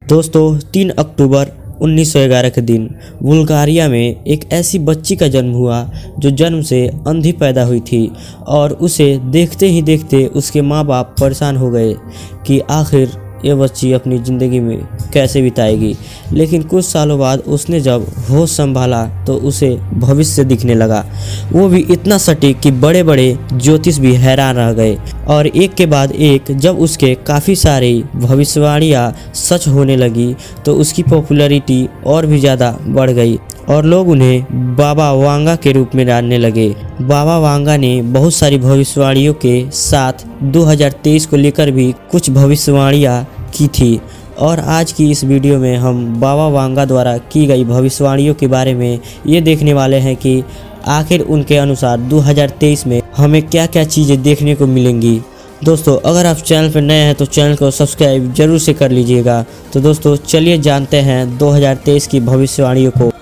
दोस्तों 3 अक्टूबर 1911 के दिन बुल्गारिया में एक ऐसी बच्ची का जन्म हुआ जो जन्म से अंधी पैदा हुई थी और उसे देखते ही देखते उसके माँ बाप परेशान हो गए कि आखिर ये बच्ची अपनी ज़िंदगी में कैसे बिताएगी। लेकिन कुछ सालों बाद उसने जब होश संभाला तो उसे भविष्य दिखने लगा, वो भी इतना सटीक कि बड़े बड़े ज्योतिष भी हैरान रह गए। और एक के बाद एक जब उसके काफ़ी सारी भविष्यवाणियाँ सच होने लगी तो उसकी पॉपुलैरिटी और भी ज़्यादा बढ़ गई और लोग उन्हें बाबा वांगा के रूप में जानने लगे। बाबा वांगा ने बहुत सारी भविष्यवाणियों के साथ 2023 को लेकर भी कुछ भविष्यवाणियाँ की थी और आज की इस वीडियो में हम बाबा वांगा द्वारा की गई भविष्यवाणियों के बारे में ये देखने वाले हैं कि आखिर उनके अनुसार 2023 में हमें क्या क्या चीज़ें देखने को मिलेंगी। दोस्तों अगर आप चैनल पर नए हैं तो चैनल को सब्सक्राइब जरूर से कर लीजिएगा। तो दोस्तों चलिए जानते हैं 2023 की भविष्यवाणियों को।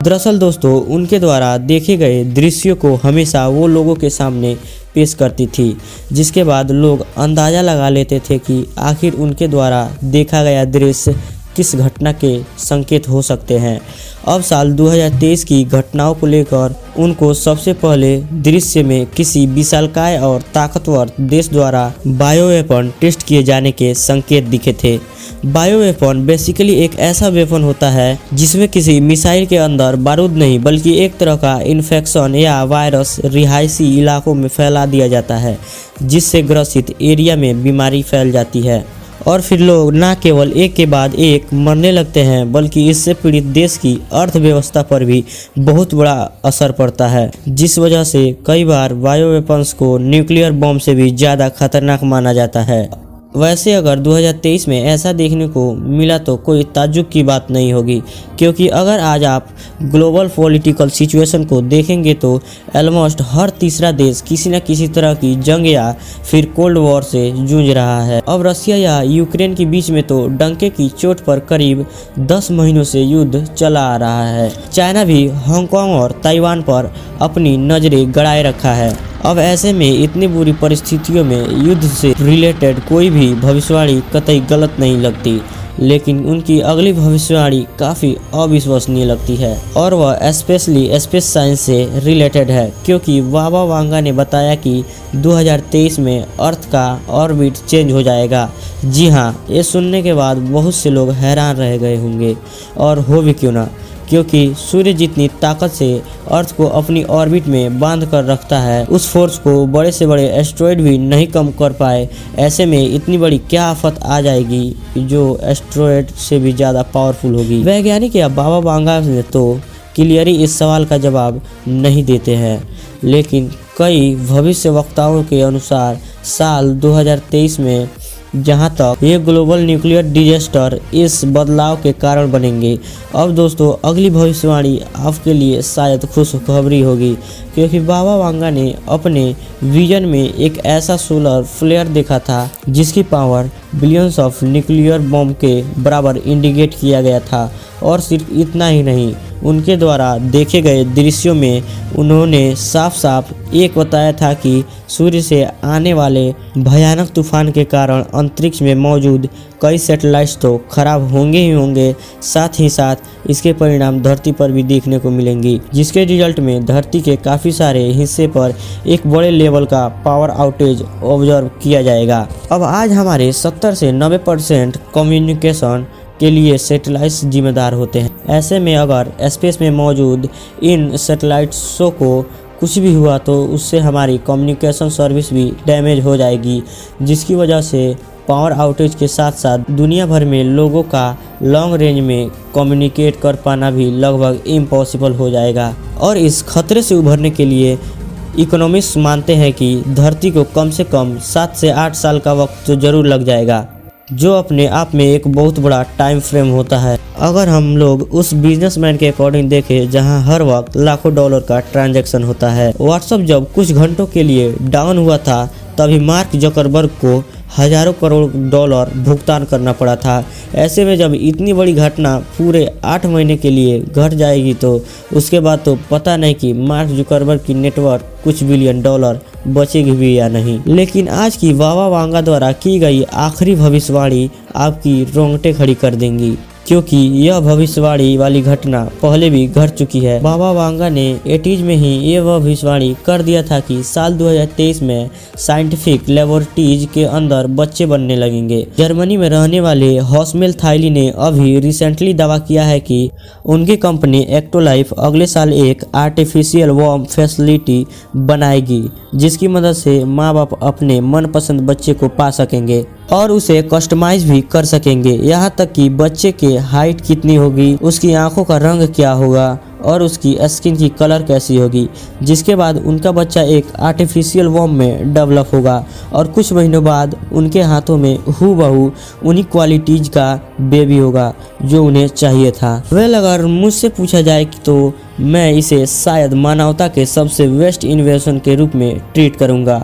दरअसल दोस्तों उनके द्वारा देखे गए दृश्यों को हमेशा वो लोगों के सामने पेश करती थी, जिसके बाद लोग अंदाज़ा लगा लेते थे कि आखिर उनके द्वारा देखा गया दृश्य किस घटना के संकेत हो सकते हैं। अब साल 2023 की घटनाओं को लेकर उनको सबसे पहले दृश्य में किसी विशालकाय और ताकतवर देश द्वारा बायो वेपन टेस्ट किए जाने के संकेत दिखे थे। बायो वेपन बेसिकली एक ऐसा वेपन होता है जिसमें किसी मिसाइल के अंदर बारूद नहीं बल्कि एक तरह का इन्फेक्शन या वायरस रिहायशी इलाकों में फैला दिया जाता है, जिससे ग्रसित एरिया में बीमारी फैल जाती है और फिर लोग न केवल एक के बाद एक मरने लगते हैं बल्कि इससे पीड़ित देश की अर्थव्यवस्था पर भी बहुत बड़ा असर पड़ता है, जिस वजह से कई बार बायो वेपन्स को न्यूक्लियर बम से भी ज़्यादा खतरनाक माना जाता है। वैसे अगर 2023 में ऐसा देखने को मिला तो कोई ताज्जुब की बात नहीं होगी, क्योंकि अगर आज आप ग्लोबल पॉलिटिकल सिचुएशन को देखेंगे तो ऑलमोस्ट हर तीसरा देश किसी न किसी तरह की जंग या फिर कोल्ड वॉर से जूझ रहा है। अब रसिया या यूक्रेन के बीच में तो डंके की चोट पर करीब 10 महीनों से युद्ध चला आ रहा है। चाइना भी हांगकांग और ताइवान पर अपनी नज़रें गड़ाए रखा है। अब ऐसे में इतनी बुरी परिस्थितियों में युद्ध से रिलेटेड कोई भी भविष्यवाणी कतई गलत नहीं लगती, लेकिन उनकी अगली भविष्यवाणी काफ़ी अविश्वसनीय लगती है और वह स्पेशली स्पेस साइंस से रिलेटेड है, क्योंकि बाबा वांगा ने बताया कि 2023 में अर्थ का ऑर्बिट चेंज हो जाएगा। जी हाँ, ये सुनने के बाद बहुत से लोग हैरान रह गए होंगे और हो भी क्यों ना, क्योंकि सूर्य जितनी ताकत से अर्थ को अपनी ऑर्बिट में बांध कर रखता है उस फोर्स को बड़े से बड़े एस्ट्रॉयड भी नहीं कम कर पाए। ऐसे में इतनी बड़ी क्या आफत आ जाएगी जो एस्ट्रॉयड से भी ज़्यादा पावरफुल होगी। वैज्ञानिक या बाबा वांगा ने तो क्लियरली इस सवाल का जवाब नहीं देते हैं, लेकिन कई भविष्यवक्ताओं के अनुसार साल 2023 में जहां तक ये ग्लोबल न्यूक्लियर डिजास्टर इस बदलाव के कारण बनेंगे। अब दोस्तों अगली भविष्यवाणी आपके लिए शायद खुशखबरी होगी, क्योंकि बाबा वांगा ने अपने विजन में एक ऐसा सोलर फ्लेयर देखा था जिसकी power billions of nuclear bomb के बराबर इंडिकेट किया गया था। और सिर्फ इतना ही नहीं, उनके द्वारा देखे गए दृश्यों में उन्होंने साफ साफ एक बताया था कि सूर्य से आने वाले भयानक तूफान के कारण अंतरिक्ष में मौजूद कई सैटेलाइट्स तो खराब होंगे ही होंगे, साथ ही साथ इसके परिणाम धरती पर भी देखने को मिलेंगी, जिसके रिजल्ट में धरती के काफ़ी सारे हिस्से पर एक बड़े लेवल का पावर आउटेज ऑब्जर्व किया जाएगा। अब आज हमारे 70 से 90% कम्युनिकेशन के लिए सैटेलाइट्स जिम्मेदार होते हैं। ऐसे में अगर स्पेस में मौजूद इन सैटेलाइट्सों को कुछ भी हुआ तो उससे हमारी कम्युनिकेशन सर्विस भी डैमेज हो जाएगी, जिसकी वजह से पावर आउटेज के साथ साथ दुनिया भर में लोगों का लॉन्ग रेंज में कम्युनिकेट कर पाना भी लगभग इम्पॉसिबल हो जाएगा। और इस खतरे से उभरने के लिए इकोनॉमिस्ट मानते हैं कि धरती को कम से कम 7 से 8 साल का वक्त तो ज़रूर लग जाएगा, जो अपने आप में एक बहुत बड़ा टाइम फ्रेम होता है। अगर हम लोग उस बिजनेसमैन के अकॉर्डिंग देखें जहां हर वक्त लाखों डॉलर का ट्रांजैक्शन होता है। व्हाट्सएप जब कुछ घंटों के लिए डाउन हुआ था तभी मार्क जकरबर्ग को हजारों करोड़ डॉलर भुगतान करना पड़ा था। ऐसे में जब इतनी बड़ी घटना पूरे 8 महीने के लिए घट जाएगी तो उसके बाद तो पता नहीं कि मार्क जुकरबर्ग की नेटवर्क कुछ बिलियन डॉलर बचेगी भी या नहीं। लेकिन आज की वावा वांगा द्वारा की गई आखिरी भविष्यवाणी आपकी रोंगटे खड़ी कर देंगी, क्योंकि यह भविष्यवाणी वाली घटना पहले भी घट चुकी है। वावा वांगा ने 80s में ही यह भविष्यवाणी कर दिया था कि साल 2023 में साइंटिफिक लेबोरेटरीज के अंदर बच्चे बनने लगेंगे। जर्मनी में रहने वाले हॉस्मेल थाइली ने अभी रिसेंटली दावा किया है कि उनकी कंपनी एक्टोलाइफ अगले साल एक आर्टिफिशियल वॉर्म फैसिलिटी बनाएगी, जिसकी मदद से माँ बाप अपने मनपसंद बच्चे को पा सकेंगे और उसे कस्टमाइज भी कर सकेंगे। यहाँ तक कि बच्चे के हाइट कितनी होगी, उसकी आंखों का रंग क्या होगा और उसकी स्किन की कलर कैसी होगी, जिसके बाद उनका बच्चा एक आर्टिफिशियल वॉर्म में डेवलप होगा और कुछ महीनों बाद उनके हाथों में हूबहू उन्हीं क्वालिटीज का बेबी होगा जो उन्हें चाहिए था। वेल, अगर मुझसे पूछा जाए तो मैं इसे शायद मानवता के सबसे बेस्ट इन्वेंशन के रूप में ट्रीट करूँगा,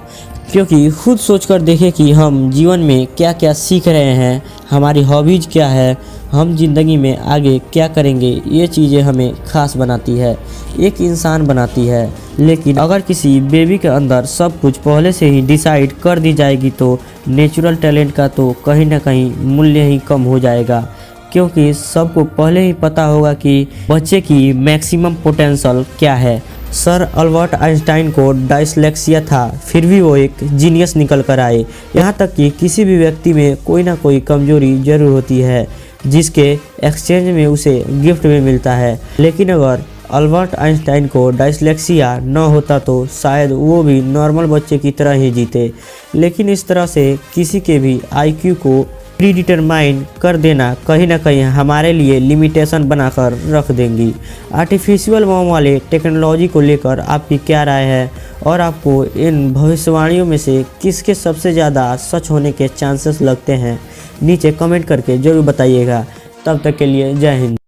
क्योंकि खुद सोचकर देखें कि हम जीवन में क्या क्या सीख रहे हैं, हमारी हॉबीज़ क्या है, हम जिंदगी में आगे क्या करेंगे। ये चीज़ें हमें खास बनाती है, एक इंसान बनाती है। लेकिन अगर किसी बेबी के अंदर सब कुछ पहले से ही डिसाइड कर दी जाएगी तो नेचुरल टैलेंट का तो कहीं ना कहीं मूल्य ही कम हो जाएगा, क्योंकि सबको पहले ही पता होगा कि बच्चे की मैक्सिमम पोटेंशियल क्या है। सर अल्बर्ट आइंस्टाइन को डायस्लेक्सिया था, फिर भी वो एक जीनियस निकल कर आए। यहाँ तक कि किसी भी व्यक्ति में कोई ना कोई कमजोरी जरूर होती है, जिसके एक्सचेंज में उसे गिफ्ट में मिलता है। लेकिन अगर अल्बर्ट आइंस्टाइन को डायस्लेक्सिया न होता तो शायद वो भी नॉर्मल बच्चे की तरह ही जीते। लेकिन इस तरह से किसी के भी IQ को प्रीडिटरमाइन कर देना कहीं ना कहीं हमारे लिए लिमिटेशन बनाकर रख देंगी। आर्टिफिशियल वॉर्म वाले टेक्नोलॉजी को लेकर आपकी क्या राय है, और आपको इन भविष्यवाणियों में से किसके सबसे ज़्यादा सच होने के चांसेस लगते हैं, नीचे कमेंट करके जरूर बताइएगा। तब तक के लिए जय हिंद।